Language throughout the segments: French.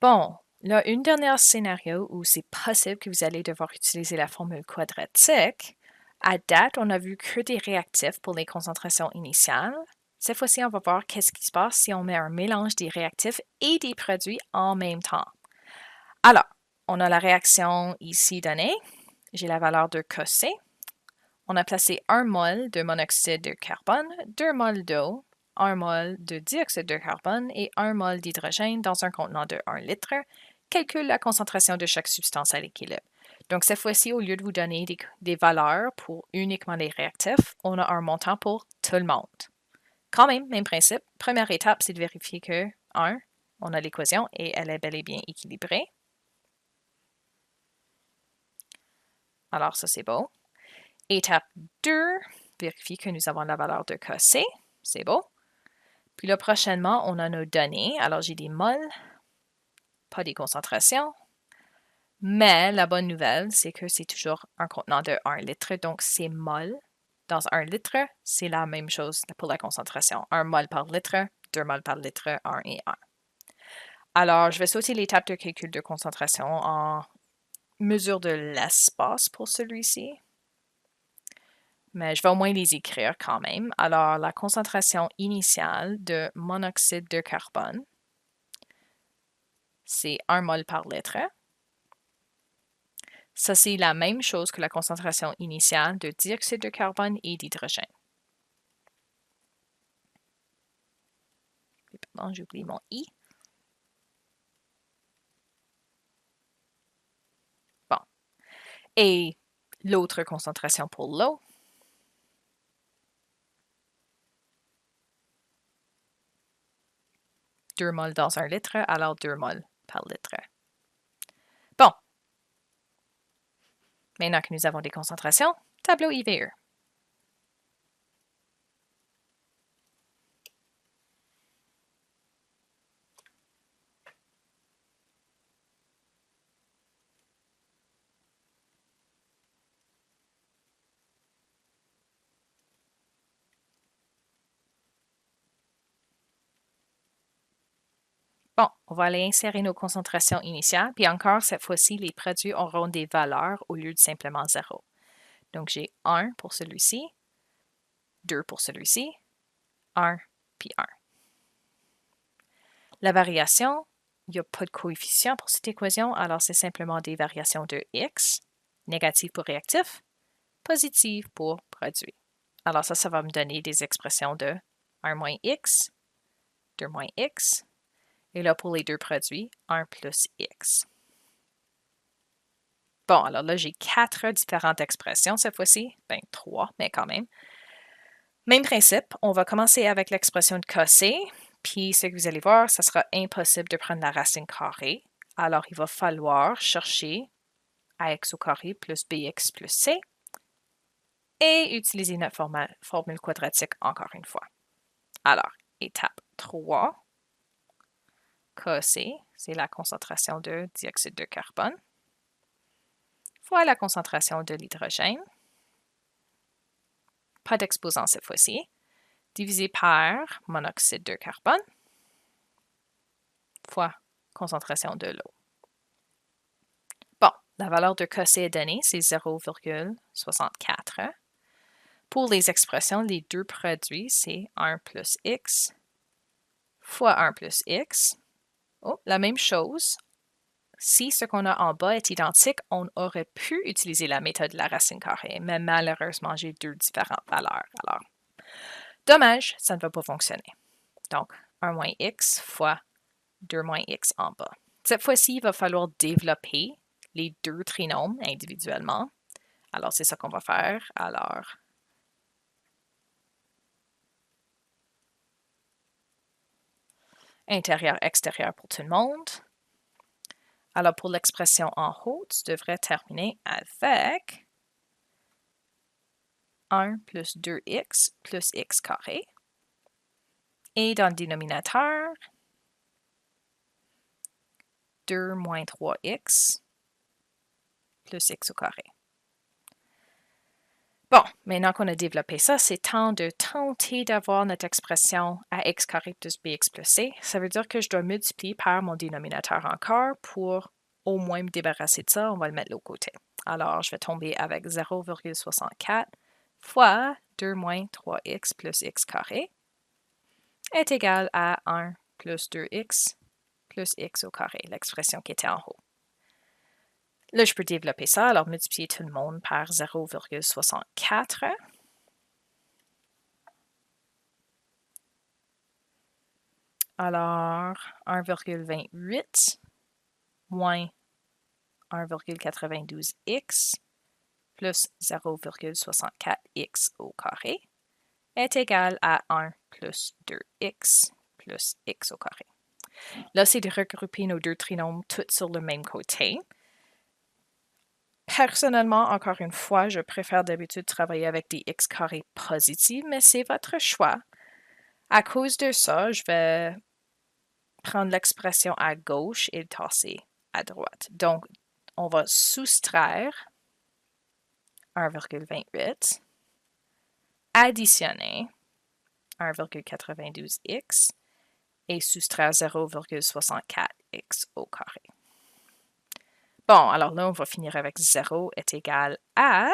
Bon, là, une dernière scénario où c'est possible que vous allez devoir utiliser la formule quadratique. À date, on a vu que des réactifs pour les concentrations initiales. Cette fois-ci, on va voir qu'est-ce qui se passe si on met un mélange des réactifs et des produits en même temps. Alors, on a la réaction ici donnée. J'ai la valeur de Kc. On a placé 1 mol de monoxyde de carbone, 2 mols d'eau, 1 mol de dioxyde de carbone et 1 mol d'hydrogène dans un contenant de 1 litre. Calcule la concentration de chaque substance à l'équilibre. Donc, cette fois-ci, au lieu de vous donner des valeurs pour uniquement les réactifs, on a un montant pour tout le monde. Quand même principe. Première étape, c'est de vérifier que, 1, on a l'équation et elle est bel et bien équilibrée. Alors, ça, c'est beau. Étape 2, vérifie que nous avons la valeur de Kc. C'est beau. Puis là, prochainement, on a nos données. Alors, j'ai des mols, pas des concentrations. Mais la bonne nouvelle, c'est que c'est toujours un contenant de 1 litre, donc c'est mol. Dans 1 litre, c'est la même chose pour la concentration. 1 mol par litre, 2 mols par litre, 1 et 1. Alors, je vais sauter l'étape de calcul de concentration en mesure de l'espace pour celui-ci. Mais je vais au moins les écrire quand même. Alors, la concentration initiale de monoxyde de carbone, c'est 1 mol par litre. Ça, c'est la même chose que la concentration initiale de dioxyde de carbone et d'hydrogène. Pardon, j'ai oublié mon I. Bon. Et l'autre concentration pour l'eau, deux mols dans 1 litre, alors 2 mols par litre. Bon. Maintenant que nous avons des concentrations, tableau IVE. Bon, on va aller insérer nos concentrations initiales, puis encore, cette fois-ci, les produits auront des valeurs au lieu de simplement 0. Donc, j'ai 1 pour celui-ci, 2 pour celui-ci, 1, puis 1. La variation, il n'y a pas de coefficient pour cette équation, alors c'est simplement des variations de x, négatif pour réactif, positif pour produit. Alors ça va me donner des expressions de 1 moins x, 2 moins x, et là pour les deux produits, 1 plus x. Bon, alors là, j'ai 4 différentes expressions cette fois-ci. Ben, 3, mais quand même. Même principe, on va commencer avec l'expression de Kc, puis ce que vous allez voir, ça sera impossible de prendre la racine carrée. Alors, il va falloir chercher ax au carré plus bx plus c et utiliser notre formule quadratique encore une fois. Alors, étape 3, Kc, c'est la concentration de dioxyde de carbone, fois la concentration de l'hydrogène, pas d'exposant cette fois-ci, divisé par monoxyde de carbone, fois concentration de l'eau. Bon, la valeur de Kc est donnée, c'est 0,64. Pour les expressions, les deux produits, c'est 1 plus x fois 1 plus x. Oh, la même chose. Si ce qu'on a en bas est identique, on aurait pu utiliser la méthode de la racine carrée, mais malheureusement, j'ai deux différentes valeurs. Alors, dommage, ça ne va pas fonctionner. Donc, 1 moins x fois 2 moins x en bas. Cette fois-ci, il va falloir développer les deux trinômes individuellement. Alors, c'est ça qu'on va faire. Alors, intérieur, extérieur pour tout le monde. Alors, pour l'expression en haut, tu devrais terminer avec 1 plus 2x plus x carré. Et dans le dénominateur, 2 moins 3x plus x au carré. Bon, maintenant qu'on a développé ça, c'est temps de tenter d'avoir notre expression à x carré plus bx plus c. Ça veut dire que je dois multiplier par mon dénominateur encore pour au moins me débarrasser de ça. On va le mettre de l'autre côté. Alors, je vais tomber avec 0,64 fois 2 moins 3x plus x carré est égal à 1 plus 2x plus x au carré, l'expression qui était en haut. Là, je peux développer ça, alors multiplier tout le monde par 0,64. Alors, 1,28 moins 1,92x plus 0,64x au carré est égal à 1 plus 2x plus x au carré. Là, c'est de regrouper nos deux trinômes tous sur le même côté. Personnellement, encore une fois, je préfère d'habitude travailler avec des x carrés positifs, mais c'est votre choix. À cause de ça, je vais prendre l'expression à gauche et le tasser à droite. Donc, on va soustraire 1,28, additionner 1,92x et soustraire 0,64x au carré. Bon, alors là, on va finir avec 0 est égal à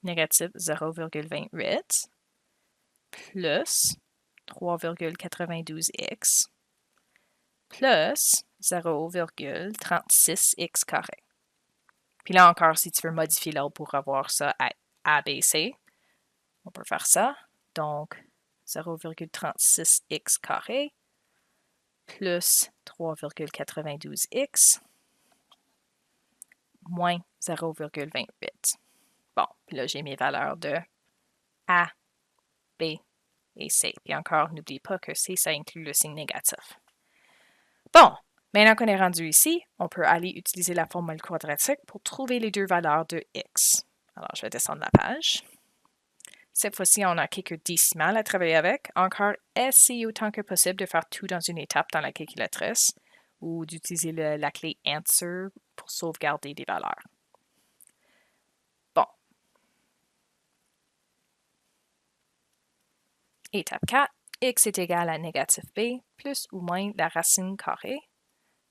négatif 0,28 plus 3,92x plus 0,36x carré. Puis là encore, si tu veux modifier là pour avoir ça à ABC, on peut faire ça. Donc, 0,36x carré plus 3,92x moins 0,28. Bon, puis là, j'ai mes valeurs de A, B et C. Puis encore, n'oublie pas que C, ça inclut le signe négatif. Bon, maintenant qu'on est rendu ici, on peut aller utiliser la formule quadratique pour trouver les deux valeurs de x. Alors, je vais descendre la page. Cette fois-ci, on a quelques décimales à travailler avec. Encore, essayez autant que possible de faire tout dans une étape dans la calculatrice ou d'utiliser la clé Answer pour sauvegarder des valeurs. Bon. Étape 4, x est égal à négatif b plus ou moins la racine carrée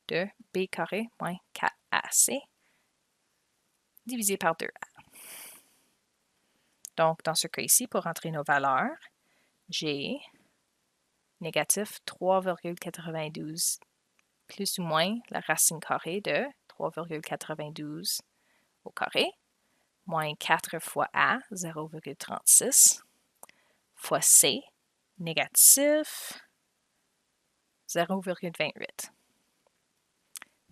de b carré moins 4ac divisé par 2a. Donc, dans ce cas ici, pour entrer nos valeurs, j'ai négatif 3,92 plus ou moins la racine carrée de 3,92 au carré, moins 4 fois A, 0,36, fois C, négatif 0,28.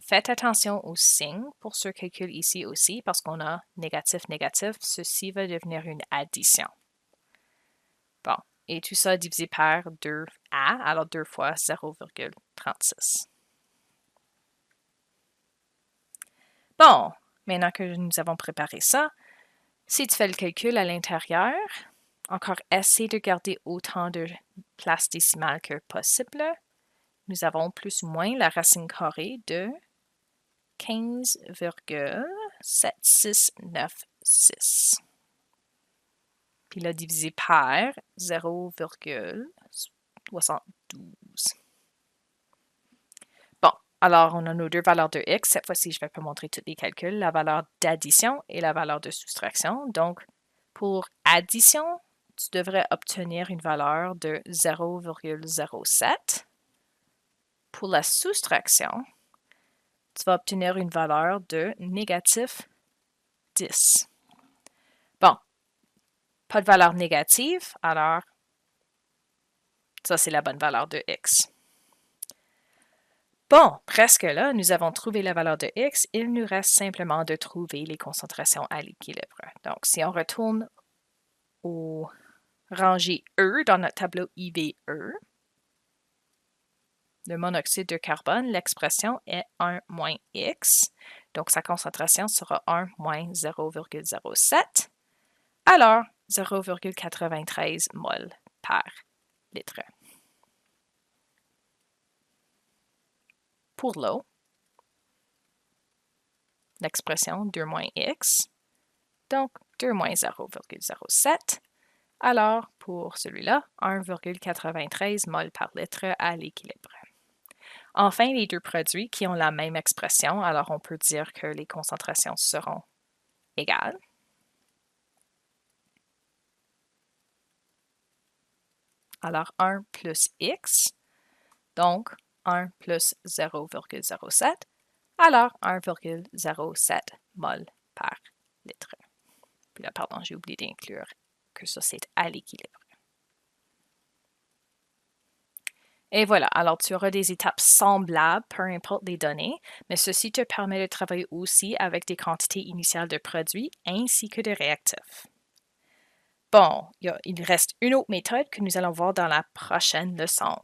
Faites attention aux signes pour ce calcul ici aussi, parce qu'on a négatif, négatif. Ceci va devenir une addition. Bon, et tout ça divisé par 2a, alors 2 fois 0,36. Bon, maintenant que nous avons préparé ça, si tu fais le calcul à l'intérieur, encore essaie de garder autant de places décimales que possible. Nous avons plus ou moins la racine carrée de 15,7696. Puis là, divisé par 0,72. Bon, alors on a nos deux valeurs de x. Cette fois-ci, je ne vais pas montrer tous les calculs, la valeur d'addition et la valeur de soustraction. Donc, pour addition, tu devrais obtenir une valeur de 0,07. Pour la soustraction, tu vas obtenir une valeur de négatif 10. Bon, pas de valeur négative, alors ça, c'est la bonne valeur de x. Bon, presque là, nous avons trouvé la valeur de x. Il nous reste simplement de trouver les concentrations à l'équilibre. Donc, si on retourne au rangée E dans notre tableau IVE, le monoxyde de carbone, l'expression est 1 moins x. Donc, sa concentration sera 1 moins 0,07. Alors, 0,93 mol par litre. pour l'eau, l'expression 2 moins x, donc 2 moins 0,07. Alors, pour celui-là, 1,93 mol par litre à l'équilibre. Enfin, les deux produits qui ont la même expression, alors on peut dire que les concentrations seront égales. Alors, 1 plus x, donc 1 plus 0,07, alors 1,07 mol par litre. Puis là, pardon, j'ai oublié d'inclure que ça, c'est à l'équilibre. Et voilà, alors tu auras des étapes semblables, peu importe les données, mais ceci te permet de travailler aussi avec des quantités initiales de produits ainsi que de réactifs. Bon, il reste une autre méthode que nous allons voir dans la prochaine leçon.